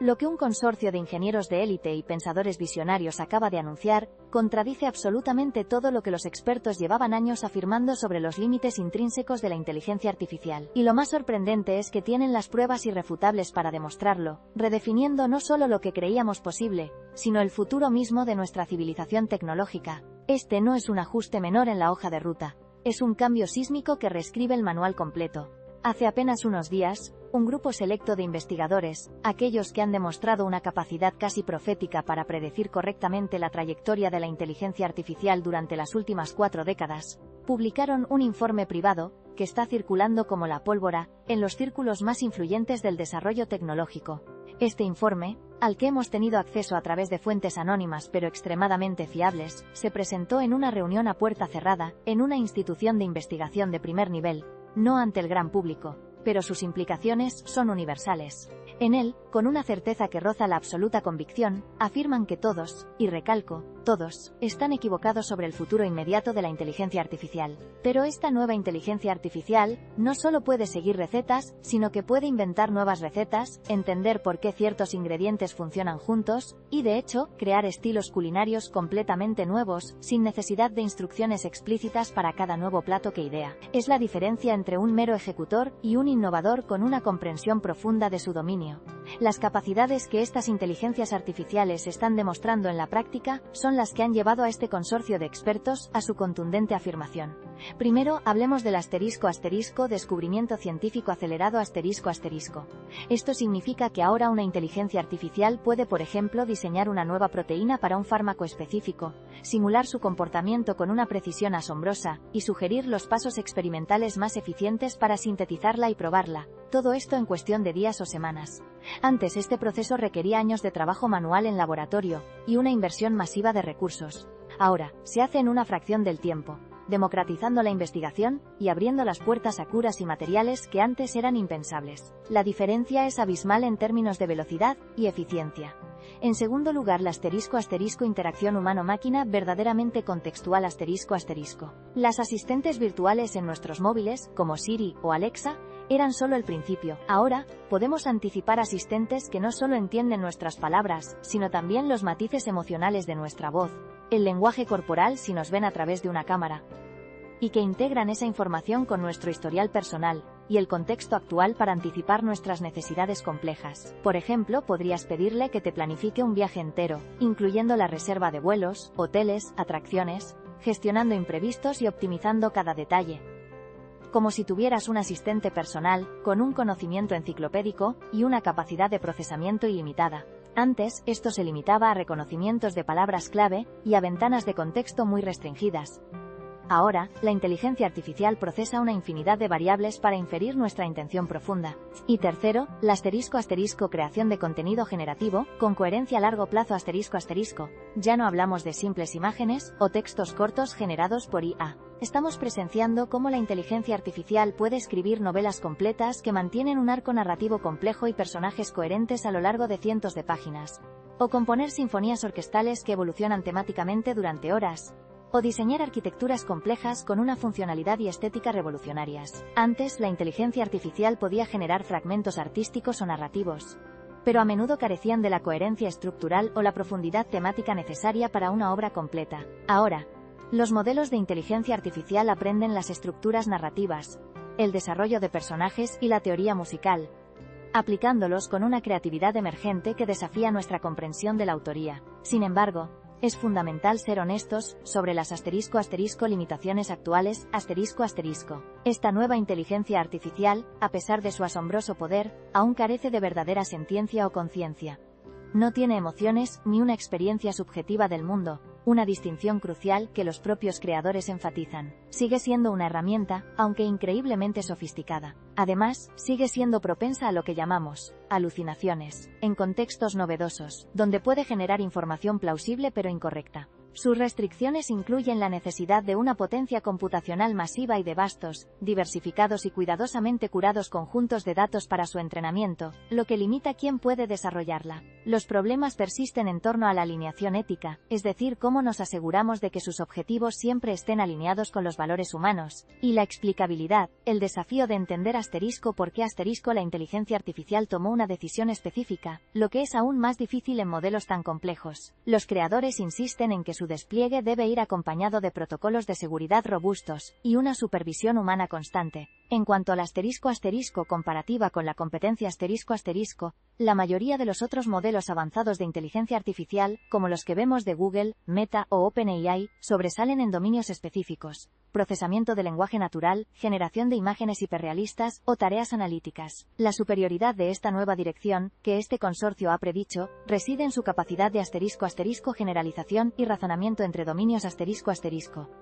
Lo que un consorcio de ingenieros de élite y pensadores visionarios acaba de anunciar, contradice absolutamente todo lo que los expertos llevaban años afirmando sobre los límites intrínsecos de la inteligencia artificial. Y lo más sorprendente es que tienen las pruebas irrefutables para demostrarlo, redefiniendo no solo lo que creíamos posible, sino el futuro mismo de nuestra civilización tecnológica. Este no es un ajuste menor en la hoja de ruta, es un cambio sísmico que reescribe el manual completo. Hace apenas unos días, un grupo selecto de investigadores, aquellos que han demostrado una capacidad casi profética para predecir correctamente la trayectoria de la inteligencia artificial durante las últimas 4 décadas, publicaron un informe privado, que está circulando como la pólvora, en los círculos más influyentes del desarrollo tecnológico. Este informe, al que hemos tenido acceso a través de fuentes anónimas pero extremadamente fiables, se presentó en una reunión a puerta cerrada, en una institución de investigación de primer nivel, no ante el gran público, pero sus implicaciones son universales. En él, con una certeza que roza la absoluta convicción, afirman que todos, y recalco, todos, están equivocados sobre el futuro inmediato de la inteligencia artificial. Pero esta nueva inteligencia artificial, no solo puede seguir recetas, sino que puede inventar nuevas recetas, entender por qué ciertos ingredientes funcionan juntos, y de hecho, crear estilos culinarios completamente nuevos, sin necesidad de instrucciones explícitas para cada nuevo plato que idea. Es la diferencia entre un mero ejecutor y un innovador con una comprensión profunda de su dominio. Las capacidades que estas inteligencias artificiales están demostrando en la práctica son las que han llevado a este consorcio de expertos a su contundente afirmación. Primero, hablemos del descubrimiento científico acelerado ***. Esto significa que ahora una inteligencia artificial puede, por ejemplo, diseñar una nueva proteína para un fármaco específico, simular su comportamiento con una precisión asombrosa, y sugerir los pasos experimentales más eficientes para sintetizarla y probarla. Todo esto en cuestión de días o semanas. Antes este proceso requería años de trabajo manual en laboratorio, y una inversión masiva de recursos. Ahora, se hace en una fracción del tiempo, democratizando la investigación, y abriendo las puertas a curas y materiales que antes eran impensables. La diferencia es abismal en términos de velocidad y eficiencia. En segundo lugar, la interacción humano-máquina verdaderamente contextual ***. Las asistentes virtuales en nuestros móviles, como Siri o Alexa, eran solo el principio. Ahora, podemos anticipar asistentes que no solo entienden nuestras palabras, sino también los matices emocionales de nuestra voz, el lenguaje corporal si nos ven a través de una cámara, y que integran esa información con nuestro historial personal y el contexto actual para anticipar nuestras necesidades complejas. Por ejemplo, podrías pedirle que te planifique un viaje entero, incluyendo la reserva de vuelos, hoteles, atracciones, gestionando imprevistos y optimizando cada detalle, como si tuvieras un asistente personal, con un conocimiento enciclopédico y una capacidad de procesamiento ilimitada. Antes, esto se limitaba a reconocimientos de palabras clave y a ventanas de contexto muy restringidas. Ahora, la inteligencia artificial procesa una infinidad de variables para inferir nuestra intención profunda. Y tercero, la creación de contenido generativo, con coherencia a largo plazo ***. Ya no hablamos de simples imágenes o textos cortos generados por IA. Estamos presenciando cómo la inteligencia artificial puede escribir novelas completas que mantienen un arco narrativo complejo y personajes coherentes a lo largo de cientos de páginas. O componer sinfonías orquestales que evolucionan temáticamente durante horas. O diseñar arquitecturas complejas con una funcionalidad y estética revolucionarias. Antes, la inteligencia artificial podía generar fragmentos artísticos o narrativos, pero a menudo carecían de la coherencia estructural o la profundidad temática necesaria para una obra completa. Ahora, los modelos de inteligencia artificial aprenden las estructuras narrativas, el desarrollo de personajes y la teoría musical, aplicándolos con una creatividad emergente que desafía nuestra comprensión de la autoría. Sin embargo, es fundamental ser honestos sobre las limitaciones actuales. Esta nueva inteligencia artificial, a pesar de su asombroso poder, aún carece de verdadera sentiencia o conciencia. No tiene emociones ni una experiencia subjetiva del mundo, una distinción crucial que los propios creadores enfatizan. Sigue siendo una herramienta, aunque increíblemente sofisticada. Además, sigue siendo propensa a lo que llamamos alucinaciones, en contextos novedosos, donde puede generar información plausible pero incorrecta. Sus restricciones incluyen la necesidad de una potencia computacional masiva y de vastos, diversificados y cuidadosamente curados conjuntos de datos para su entrenamiento, lo que limita quién puede desarrollarla. Los problemas persisten en torno a la alineación ética, es decir, cómo nos aseguramos de que sus objetivos siempre estén alineados con los valores humanos, y la explicabilidad, el desafío de entender por qué la inteligencia artificial tomó una decisión específica, lo que es aún más difícil en modelos tan complejos. Los creadores insisten en que su despliegue debe ir acompañado de protocolos de seguridad robustos, y una supervisión humana constante. En cuanto al comparativa con la competencia la mayoría de los otros modelos avanzados de inteligencia artificial, como los que vemos de Google, Meta o OpenAI, sobresalen en dominios específicos: procesamiento de lenguaje natural, generación de imágenes hiperrealistas o tareas analíticas. La superioridad de esta nueva dirección, que este consorcio ha predicho, reside en su capacidad de generalización y razonamiento entre dominios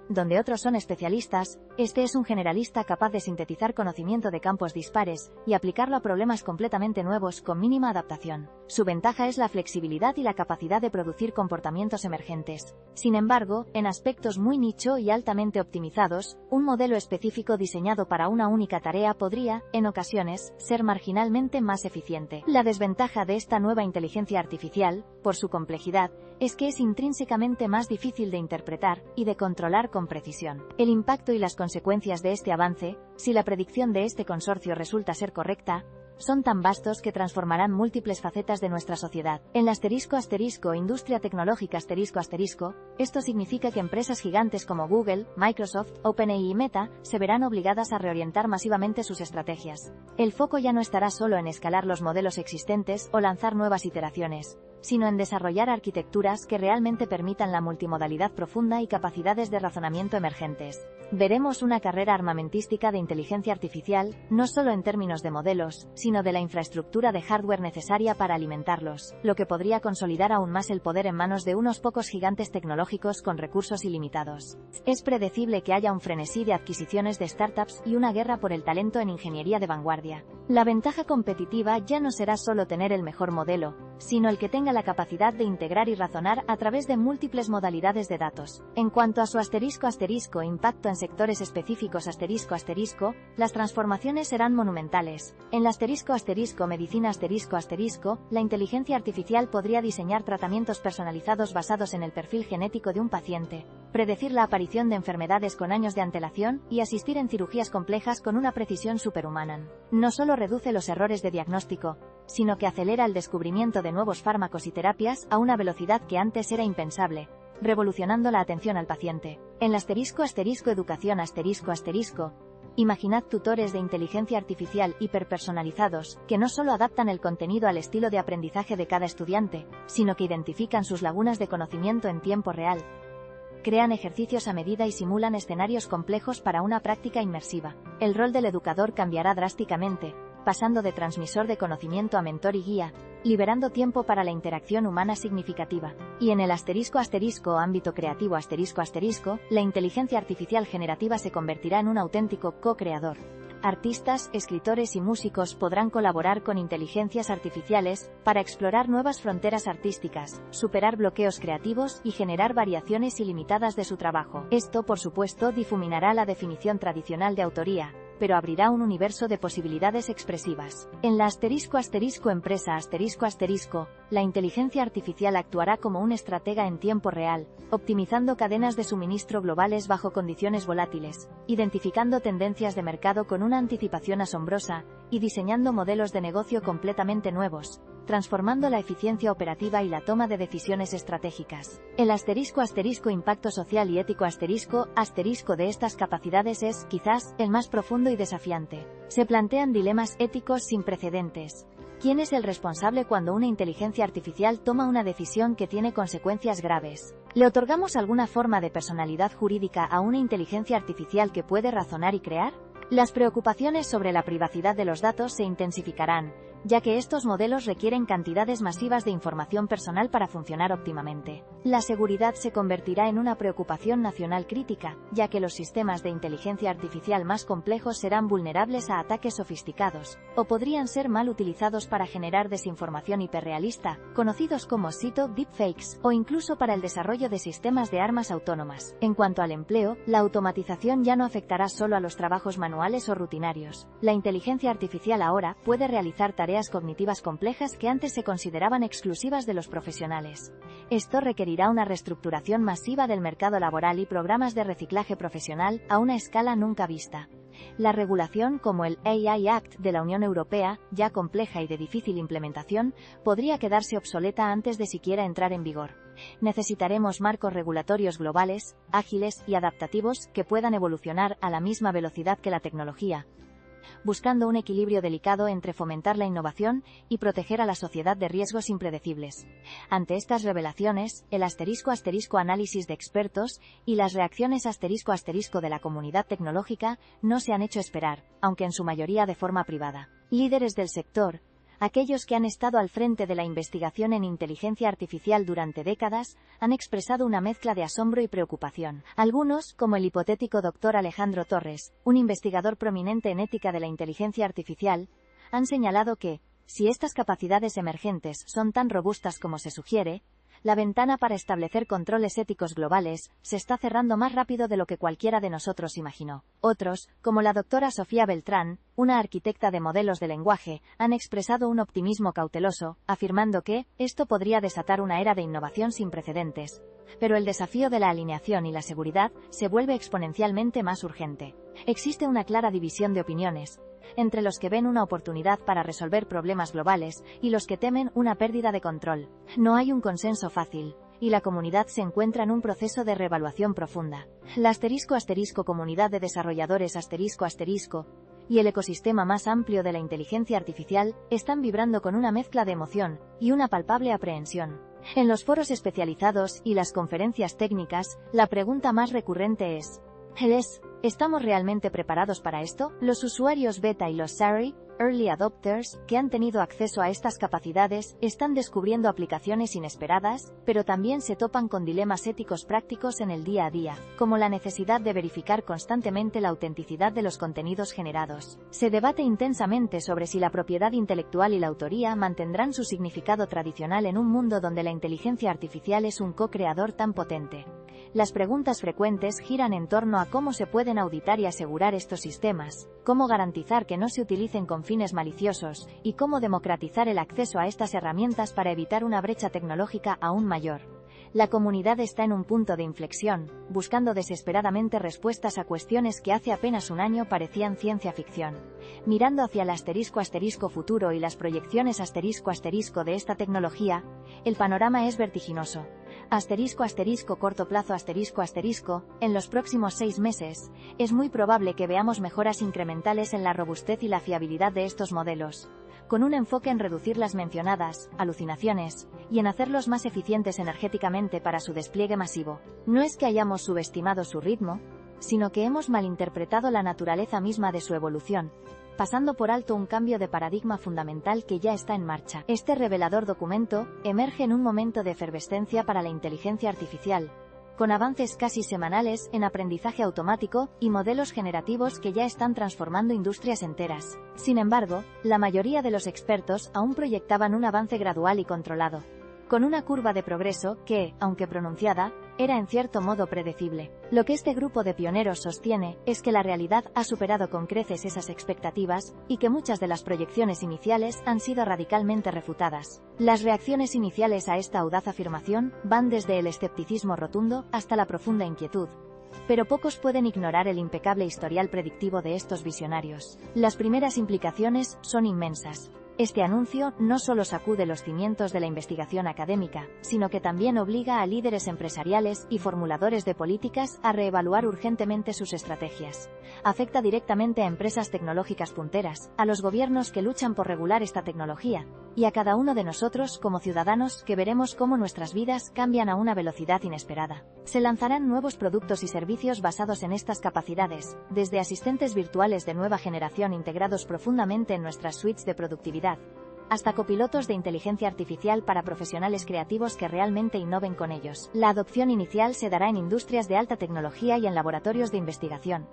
donde otros son especialistas. Este es un generalista capaz de sintetizar conocimiento de campos dispares y aplicarlo a problemas completamente nuevos con mínima adaptación. Su ventaja es la flexibilidad y la capacidad de producir comportamientos emergentes. Sin embargo, en aspectos muy nicho y altamente optimizados, un modelo específico diseñado para una única tarea podría, en ocasiones, ser marginalmente más eficiente. La desventaja de esta nueva inteligencia artificial, por su complejidad, es que es intrínsecamente más difícil de interpretar y de controlar con precisión. El impacto y las consecuencias de este avance, si la predicción de este consorcio resulta ser correcta, son tan vastos que transformarán múltiples facetas de nuestra sociedad. En la industria tecnológica esto significa que empresas gigantes como Google, Microsoft, OpenAI y Meta se verán obligadas a reorientar masivamente sus estrategias. El foco ya no estará solo en escalar los modelos existentes o lanzar nuevas iteraciones, sino en desarrollar arquitecturas que realmente permitan la multimodalidad profunda y capacidades de razonamiento emergentes. Veremos una carrera armamentística de inteligencia artificial, no solo en términos de modelos, sino de la infraestructura de hardware necesaria para alimentarlos, lo que podría consolidar aún más el poder en manos de unos pocos gigantes tecnológicos con recursos ilimitados. Es predecible que haya un frenesí de adquisiciones de startups y una guerra por el talento en ingeniería de vanguardia. La ventaja competitiva ya no será solo tener el mejor modelo, sino el que tenga la capacidad de integrar y razonar a través de múltiples modalidades de datos. En cuanto a su impacto en sectores específicos las transformaciones serán monumentales. En la medicina la inteligencia artificial podría diseñar tratamientos personalizados basados en el perfil genético de un paciente, predecir la aparición de enfermedades con años de antelación y asistir en cirugías complejas con una precisión superhumana. No solo reduce los errores de diagnóstico, sino que acelera el descubrimiento de nuevos fármacos y terapias a una velocidad que antes era impensable, revolucionando la atención al paciente. En la educación imaginad tutores de inteligencia artificial hiperpersonalizados, que no solo adaptan el contenido al estilo de aprendizaje de cada estudiante, sino que identifican sus lagunas de conocimiento en tiempo real, crean ejercicios a medida y simulan escenarios complejos para una práctica inmersiva. El rol del educador cambiará drásticamente, pasando de transmisor de conocimiento a mentor y guía, liberando tiempo para la interacción humana significativa. Y en el ámbito creativo la inteligencia artificial generativa se convertirá en un auténtico co-creador. Artistas, escritores y músicos podrán colaborar con inteligencias artificiales para explorar nuevas fronteras artísticas, superar bloqueos creativos y generar variaciones ilimitadas de su trabajo. Esto, por supuesto, difuminará la definición tradicional de autoría, pero abrirá un universo de posibilidades expresivas. En la empresa la inteligencia artificial actuará como un estratega en tiempo real, optimizando cadenas de suministro globales bajo condiciones volátiles, identificando tendencias de mercado con una anticipación asombrosa, y diseñando modelos de negocio completamente nuevos, transformando la eficiencia operativa y la toma de decisiones estratégicas. El impacto social y ético de estas capacidades es, quizás, el más profundo y desafiante. Se plantean dilemas éticos sin precedentes. ¿Quién es el responsable cuando una inteligencia artificial toma una decisión que tiene consecuencias graves? ¿Le otorgamos alguna forma de personalidad jurídica a una inteligencia artificial que puede razonar y crear? Las preocupaciones sobre la privacidad de los datos se intensificarán, ya que estos modelos requieren cantidades masivas de información personal para funcionar óptimamente. La seguridad se convertirá en una preocupación nacional crítica, ya que los sistemas de inteligencia artificial más complejos serán vulnerables a ataques sofisticados, o podrían ser mal utilizados para generar desinformación hiperrealista, conocidos como deepfakes, o incluso para el desarrollo de sistemas de armas autónomas. En cuanto al empleo, la automatización ya no afectará solo a los trabajos manuales o rutinarios. La inteligencia artificial ahora puede realizar tareas tareas cognitivas complejas que antes se consideraban exclusivas de los profesionales. Esto requerirá una reestructuración masiva del mercado laboral y programas de reciclaje profesional a una escala nunca vista. La regulación, como el AI Act de la Unión Europea, ya compleja y de difícil implementación, podría quedarse obsoleta antes de siquiera entrar en vigor. Necesitaremos marcos regulatorios globales, ágiles y adaptativos que puedan evolucionar a la misma velocidad que la tecnología, buscando un equilibrio delicado entre fomentar la innovación y proteger a la sociedad de riesgos impredecibles. Ante estas revelaciones, el ** análisis de expertos y las reacciones ** de la comunidad tecnológica no se han hecho esperar, aunque en su mayoría de forma privada. Líderes del sector, aquellos que han estado al frente de la investigación en inteligencia artificial durante décadas, han expresado una mezcla de asombro y preocupación. Algunos, como el hipotético Dr. Alejandro Torres, un investigador prominente en ética de la inteligencia artificial, han señalado que, si estas capacidades emergentes son tan robustas como se sugiere, la ventana para establecer controles éticos globales se está cerrando más rápido de lo que cualquiera de nosotros imaginó. Otros, como la doctora Sofía Beltrán, una arquitecta de modelos de lenguaje, han expresado un optimismo cauteloso, afirmando que esto podría desatar una era de innovación sin precedentes. Pero el desafío de la alineación y la seguridad se vuelve exponencialmente más urgente. Existe una clara división de opiniones entre los que ven una oportunidad para resolver problemas globales y los que temen una pérdida de control. No hay un consenso fácil, y la comunidad se encuentra en un proceso de reevaluación profunda. La ** comunidad de desarrolladores ** y el ecosistema más amplio de la inteligencia artificial están vibrando con una mezcla de emoción y una palpable aprehensión. En los foros especializados y las conferencias técnicas, la pregunta más recurrente es: ¿estamos realmente preparados para esto? Los usuarios beta y los SARI, Early Adopters, que han tenido acceso a estas capacidades, están descubriendo aplicaciones inesperadas, pero también se topan con dilemas éticos prácticos en el día a día, como la necesidad de verificar constantemente la autenticidad de los contenidos generados. Se debate intensamente sobre si la propiedad intelectual y la autoría mantendrán su significado tradicional en un mundo donde la inteligencia artificial es un co-creador tan potente. Las preguntas frecuentes giran en torno a cómo se pueden auditar y asegurar estos sistemas, cómo garantizar que no se utilicen con fines maliciosos, y cómo democratizar el acceso a estas herramientas para evitar una brecha tecnológica aún mayor. La comunidad está en un punto de inflexión, buscando desesperadamente respuestas a cuestiones que hace apenas un año parecían ciencia ficción. Mirando hacia el ** futuro y las proyecciones ** de esta tecnología, el panorama es vertiginoso. ** corto plazo ** en los próximos 6 meses, es muy probable que veamos mejoras incrementales en la robustez y la fiabilidad de estos modelos, con un enfoque en reducir las mencionadas alucinaciones y en hacerlos más eficientes energéticamente para su despliegue masivo. No es que hayamos subestimado su ritmo, sino que hemos malinterpretado la naturaleza misma de su evolución, pasando por alto un cambio de paradigma fundamental que ya está en marcha. Este revelador documento emerge en un momento de efervescencia para la inteligencia artificial, con avances casi semanales en aprendizaje automático y modelos generativos que ya están transformando industrias enteras. Sin embargo, la mayoría de los expertos aún proyectaban un avance gradual y controlado, con una curva de progreso que, aunque pronunciada, era en cierto modo predecible. Lo que este grupo de pioneros sostiene es que la realidad ha superado con creces esas expectativas, y que muchas de las proyecciones iniciales han sido radicalmente refutadas. Las reacciones iniciales a esta audaz afirmación van desde el escepticismo rotundo hasta la profunda inquietud. Pero pocos pueden ignorar el impecable historial predictivo de estos visionarios. Las primeras implicaciones son inmensas. Este anuncio no solo sacude los cimientos de la investigación académica, sino que también obliga a líderes empresariales y formuladores de políticas a reevaluar urgentemente sus estrategias. Afecta directamente a empresas tecnológicas punteras, a los gobiernos que luchan por regular esta tecnología, y a cada uno de nosotros como ciudadanos que veremos cómo nuestras vidas cambian a una velocidad inesperada. Se lanzarán nuevos productos y servicios basados en estas capacidades, desde asistentes virtuales de nueva generación integrados profundamente en nuestras suites de productividad, hasta copilotos de inteligencia artificial para profesionales creativos que realmente innoven con ellos. La adopción inicial se dará en industrias de alta tecnología y en laboratorios de investigación.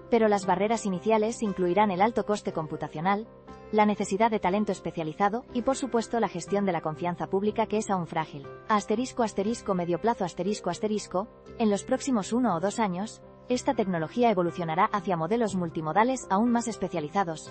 Pero las barreras iniciales incluirán el alto coste computacional, la necesidad de talento especializado y, por supuesto, la gestión de la confianza pública, que es aún frágil. **medio plazo **, en los próximos 1 o 2 años, esta tecnología evolucionará hacia modelos multimodales aún más especializados,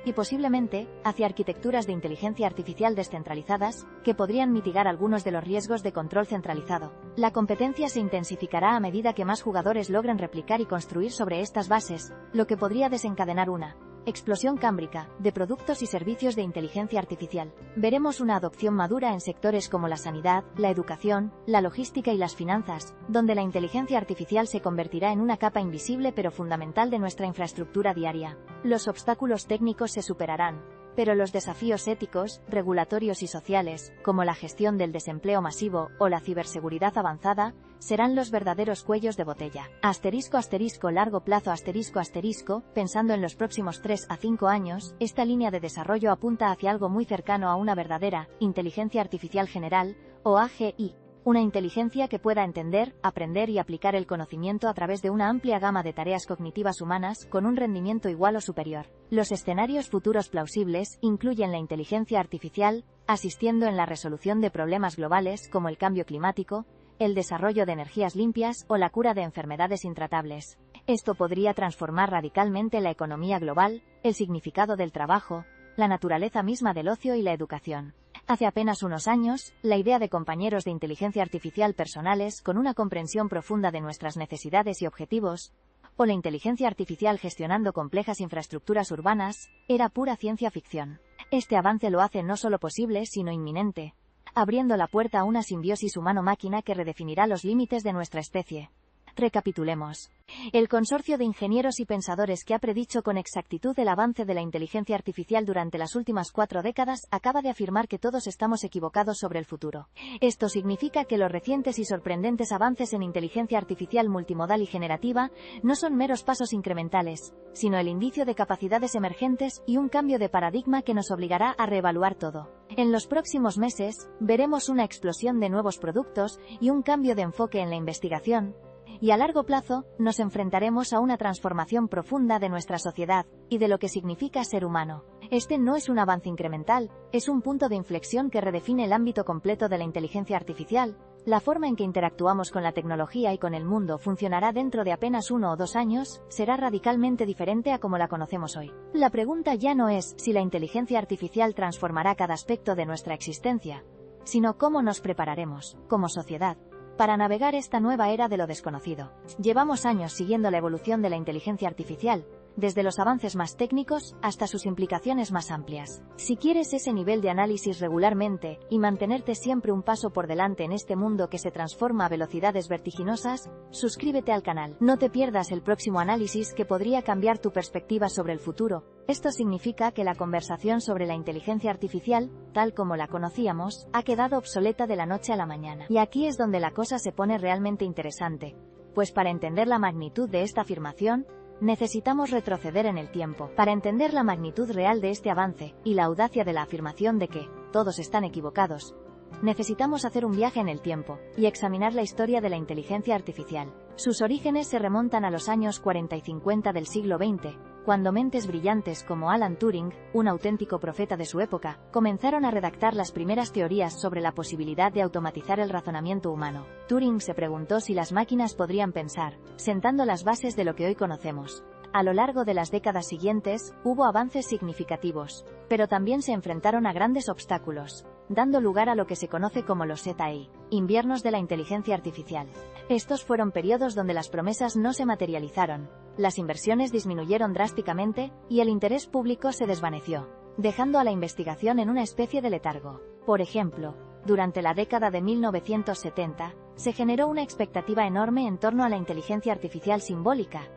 y posiblemente, hacia arquitecturas de inteligencia artificial descentralizadas, que podrían mitigar algunos de los riesgos de control centralizado. La competencia se intensificará a medida que más jugadores logren replicar y construir sobre estas bases, lo que podría desencadenar una explosión cámbrica de productos y servicios de inteligencia artificial. Veremos una adopción madura en sectores como la sanidad, la educación, la logística y las finanzas, donde la inteligencia artificial se convertirá en una capa invisible pero fundamental de nuestra infraestructura diaria. Los obstáculos técnicos se superarán, pero los desafíos éticos, regulatorios y sociales, como la gestión del desempleo masivo o la ciberseguridad avanzada, serán los verdaderos cuellos de botella. Largo plazo pensando en los próximos 3 a 5 años, esta línea de desarrollo apunta hacia algo muy cercano a una verdadera inteligencia artificial general, o AGI. Una inteligencia que pueda entender, aprender y aplicar el conocimiento a través de una amplia gama de tareas cognitivas humanas con un rendimiento igual o superior. Los escenarios futuros plausibles incluyen la inteligencia artificial, asistiendo en la resolución de problemas globales como el cambio climático, el desarrollo de energías limpias o la cura de enfermedades intratables. Esto podría transformar radicalmente la economía global, el significado del trabajo, la naturaleza misma del ocio y la educación. Hace apenas unos años, la idea de compañeros de inteligencia artificial personales con una comprensión profunda de nuestras necesidades y objetivos, o la inteligencia artificial gestionando complejas infraestructuras urbanas, era pura ciencia ficción. Este avance lo hace no solo posible, sino inminente, abriendo la puerta a una simbiosis humano-máquina que redefinirá los límites de nuestra especie. Recapitulemos. El consorcio de ingenieros y pensadores que ha predicho con exactitud el avance de la inteligencia artificial durante las últimas 4 décadas acaba de afirmar que todos estamos equivocados sobre el futuro. Esto significa que los recientes y sorprendentes avances en inteligencia artificial multimodal y generativa no son meros pasos incrementales, sino el indicio de capacidades emergentes y un cambio de paradigma que nos obligará a reevaluar todo. En los próximos meses, veremos una explosión de nuevos productos y un cambio de enfoque en la investigación, y a largo plazo, nos enfrentaremos a una transformación profunda de nuestra sociedad, y de lo que significa ser humano. Este no es un avance incremental, es un punto de inflexión que redefine el ámbito completo de la inteligencia artificial. La forma en que interactuamos con la tecnología y con el mundo funcionará dentro de apenas 1 o 2 años, será radicalmente diferente a como la conocemos hoy. La pregunta ya no es si la inteligencia artificial transformará cada aspecto de nuestra existencia, sino cómo nos prepararemos, como sociedad, para navegar esta nueva era de lo desconocido. Llevamos años siguiendo la evolución de la inteligencia artificial, desde los avances más técnicos hasta sus implicaciones más amplias. Si quieres ese nivel de análisis regularmente y mantenerte siempre un paso por delante en este mundo que se transforma a velocidades vertiginosas, suscríbete al canal. No te pierdas el próximo análisis que podría cambiar tu perspectiva sobre el futuro. Esto significa que la conversación sobre la inteligencia artificial, tal como la conocíamos, ha quedado obsoleta de la noche a la mañana. Y aquí es donde la cosa se pone realmente interesante, pues para entender la magnitud de esta afirmación, necesitamos retroceder en el tiempo. Para entender la magnitud real de este avance, y la audacia de la afirmación de que todos están equivocados, necesitamos hacer un viaje en el tiempo, y examinar la historia de la inteligencia artificial. Sus orígenes se remontan a los años 40 y 50 del siglo XX, cuando mentes brillantes como Alan Turing, un auténtico profeta de su época, comenzaron a redactar las primeras teorías sobre la posibilidad de automatizar el razonamiento humano. Turing se preguntó si las máquinas podrían pensar, sentando las bases de lo que hoy conocemos. A lo largo de las décadas siguientes, hubo avances significativos, pero también se enfrentaron a grandes obstáculos, dando lugar a lo que se conoce como los ZI, inviernos de la inteligencia artificial. Estos fueron periodos donde las promesas no se materializaron, las inversiones disminuyeron drásticamente, y el interés público se desvaneció, dejando a la investigación en una especie de letargo. Por ejemplo, durante la década de 1970, se generó una expectativa enorme en torno a la inteligencia artificial simbólica,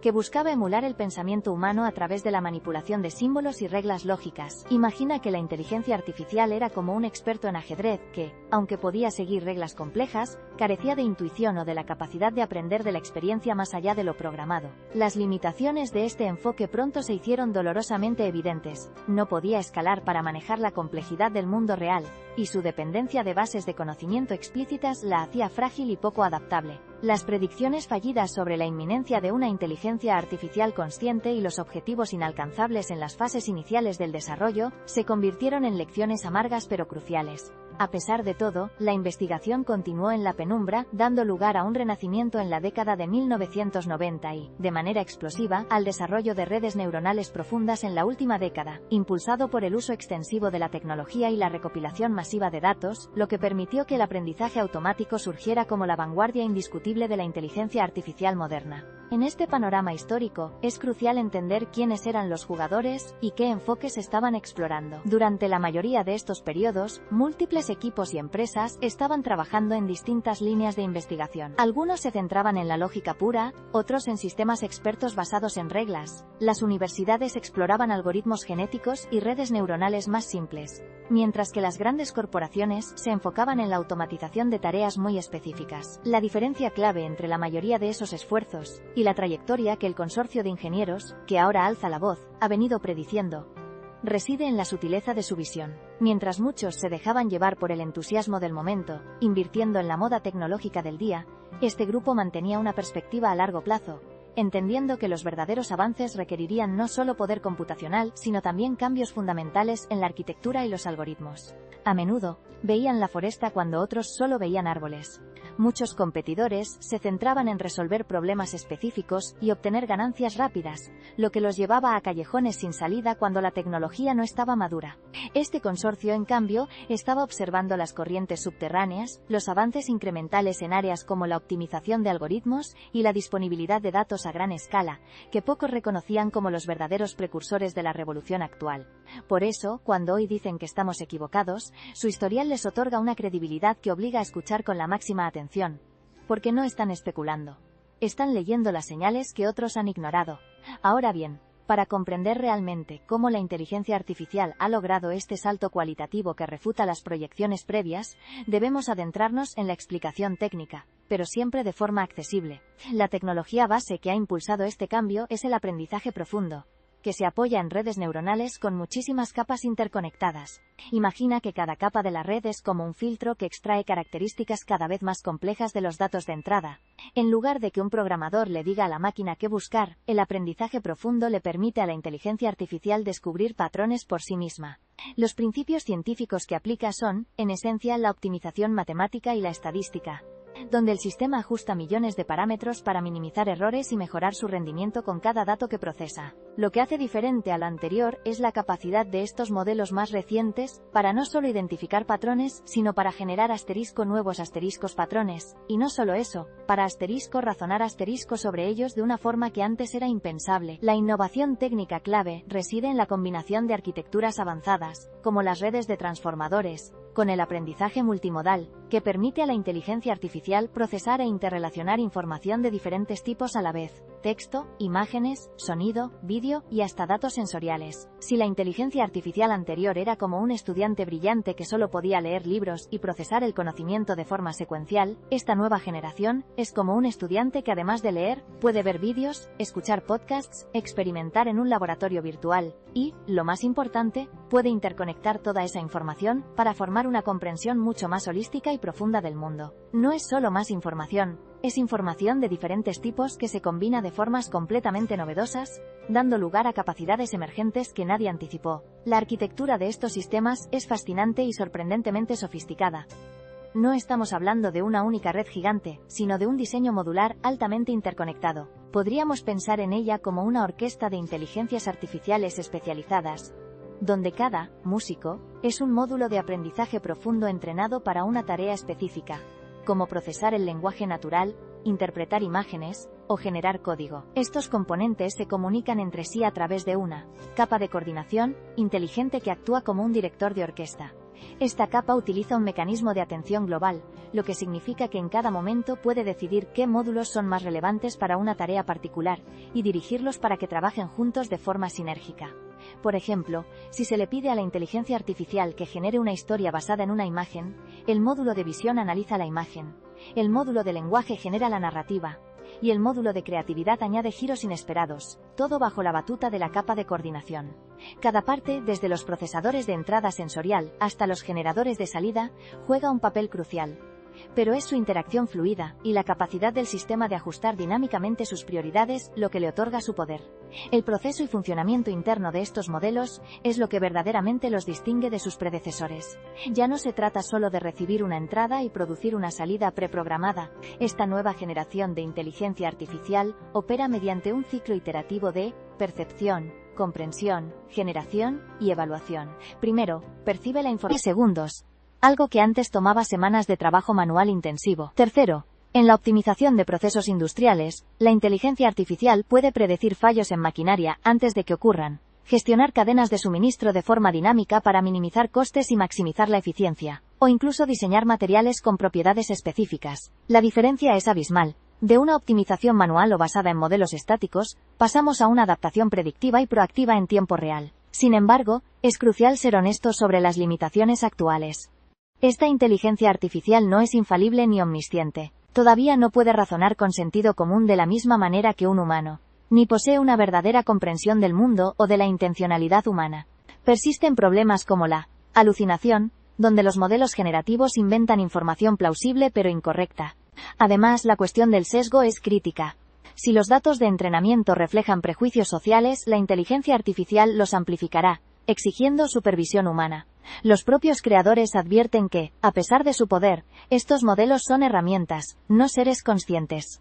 que buscaba emular el pensamiento humano a través de la manipulación de símbolos y reglas lógicas. Imagina que la inteligencia artificial era como un experto en ajedrez que, aunque podía seguir reglas complejas, carecía de intuición o de la capacidad de aprender de la experiencia más allá de lo programado. Las limitaciones de este enfoque pronto se hicieron dolorosamente evidentes. No podía escalar para manejar la complejidad del mundo real, y su dependencia de bases de conocimiento explícitas la hacía frágil y poco adaptable. Las predicciones fallidas sobre la inminencia de una inteligencia artificial consciente y los objetivos inalcanzables en las fases iniciales del desarrollo se convirtieron en lecciones amargas pero cruciales. A pesar de todo, la investigación continuó en la penumbra, dando lugar a un renacimiento en la década de 1990 y, de manera explosiva, al desarrollo de redes neuronales profundas en la última década, impulsado por el uso extensivo de la tecnología y la recopilación masiva de datos, lo que permitió que el aprendizaje automático surgiera como la vanguardia indiscutible de la inteligencia artificial moderna. En este panorama histórico, es crucial entender quiénes eran los jugadores y qué enfoques estaban explorando. Durante la mayoría de estos periodos, múltiples equipos y empresas estaban trabajando en distintas líneas de investigación. Algunos se centraban en la lógica pura, otros en sistemas expertos basados en reglas. Las universidades exploraban algoritmos genéticos y redes neuronales más simples, mientras que las grandes corporaciones se enfocaban en la automatización de tareas muy específicas. La diferencia clave entre la mayoría de esos esfuerzos y la trayectoria que el consorcio de ingenieros, que ahora alza la voz, ha venido prediciendo, reside en la sutileza de su visión. Mientras muchos se dejaban llevar por el entusiasmo del momento, invirtiendo en la moda tecnológica del día, este grupo mantenía una perspectiva a largo plazo, entendiendo que los verdaderos avances requerirían no solo poder computacional, sino también cambios fundamentales en la arquitectura y los algoritmos. A menudo, veían la foresta cuando otros solo veían árboles. Muchos competidores se centraban en resolver problemas específicos y obtener ganancias rápidas, lo que los llevaba a callejones sin salida cuando la tecnología no estaba madura. Este consorcio, en cambio, estaba observando las corrientes subterráneas, los avances incrementales en áreas como la optimización de algoritmos y la disponibilidad de datos a gran escala, que pocos reconocían como los verdaderos precursores de la revolución actual. Por eso, cuando hoy dicen que estamos equivocados, su historial les otorga una credibilidad que obliga a escuchar con la máxima atención, porque no están especulando. Están leyendo las señales que otros han ignorado. Ahora bien, para comprender realmente cómo la inteligencia artificial ha logrado este salto cualitativo que refuta las proyecciones previas, debemos adentrarnos en la explicación técnica, pero siempre de forma accesible. La tecnología base que ha impulsado este cambio es el aprendizaje profundo, que se apoya en redes neuronales con muchísimas capas interconectadas. Imagina que cada capa de la red es como un filtro que extrae características cada vez más complejas de los datos de entrada. En lugar de que un programador le diga a la máquina qué buscar, el aprendizaje profundo le permite a la inteligencia artificial descubrir patrones por sí misma. Los principios científicos que aplica son, en esencia, la optimización matemática y la estadística, donde el sistema ajusta millones de parámetros para minimizar errores y mejorar su rendimiento con cada dato que procesa. Lo que hace diferente a la anterior es la capacidad de estos modelos más recientes para no solo identificar patrones, sino para generar nuevos patrones, y no solo eso, para razonar sobre ellos de una forma que antes era impensable. La innovación técnica clave reside en la combinación de arquitecturas avanzadas, como las redes de transformadores, con el aprendizaje multimodal, que permite a la inteligencia artificial procesar e interrelacionar información de diferentes tipos a la vez: texto, imágenes, sonido, vídeo y hasta datos sensoriales. Si la inteligencia artificial anterior era como un estudiante brillante que solo podía leer libros y procesar el conocimiento de forma secuencial, esta nueva generación es como un estudiante que, además de leer, puede ver vídeos, escuchar podcasts, experimentar en un laboratorio virtual y, lo más importante, puede interconectar toda esa información para formar una comprensión mucho más holística y profunda del mundo. No es solo más información, es información de diferentes tipos que se combina de formas completamente novedosas, dando lugar a capacidades emergentes que nadie anticipó. La arquitectura de estos sistemas es fascinante y sorprendentemente sofisticada. No estamos hablando de una única red gigante, sino de un diseño modular altamente interconectado. Podríamos pensar en ella como una orquesta de inteligencias artificiales especializadas, donde cada músico es un módulo de aprendizaje profundo entrenado para una tarea específica, como procesar el lenguaje natural, interpretar imágenes o generar código. Estos componentes se comunican entre sí a través de una capa de coordinación inteligente que actúa como un director de orquesta. Esta capa utiliza un mecanismo de atención global, lo que significa que en cada momento puede decidir qué módulos son más relevantes para una tarea particular y dirigirlos para que trabajen juntos de forma sinérgica. Por ejemplo, si se le pide a la inteligencia artificial que genere una historia basada en una imagen, el módulo de visión analiza la imagen, el módulo de lenguaje genera la narrativa, y el módulo de creatividad añade giros inesperados, todo bajo la batuta de la capa de coordinación. Cada parte, desde los procesadores de entrada sensorial hasta los generadores de salida, juega un papel crucial. Pero es su interacción fluida, y la capacidad del sistema de ajustar dinámicamente sus prioridades, lo que le otorga su poder. El proceso y funcionamiento interno de estos modelos, es lo que verdaderamente los distingue de sus predecesores. Ya no se trata solo de recibir una entrada y producir una salida preprogramada. Esta nueva generación de inteligencia artificial, opera mediante un ciclo iterativo de percepción, comprensión, generación y evaluación. Primero, percibe la información en segundos, algo que antes tomaba semanas de trabajo manual intensivo. Tercero, en la optimización de procesos industriales, la inteligencia artificial puede predecir fallos en maquinaria antes de que ocurran, gestionar cadenas de suministro de forma dinámica para minimizar costes y maximizar la eficiencia, o incluso diseñar materiales con propiedades específicas. La diferencia es abismal. De una optimización manual o basada en modelos estáticos, pasamos a una adaptación predictiva y proactiva en tiempo real. Sin embargo, es crucial ser honestos sobre las limitaciones actuales. Esta inteligencia artificial no es infalible ni omnisciente. Todavía no puede razonar con sentido común de la misma manera que un humano, ni posee una verdadera comprensión del mundo o de la intencionalidad humana. Persisten problemas como la alucinación, donde los modelos generativos inventan información plausible pero incorrecta. Además, la cuestión del sesgo es crítica. Si los datos de entrenamiento reflejan prejuicios sociales, la inteligencia artificial los amplificará, exigiendo supervisión humana. Los propios creadores advierten que, a pesar de su poder, estos modelos son herramientas, no seres conscientes.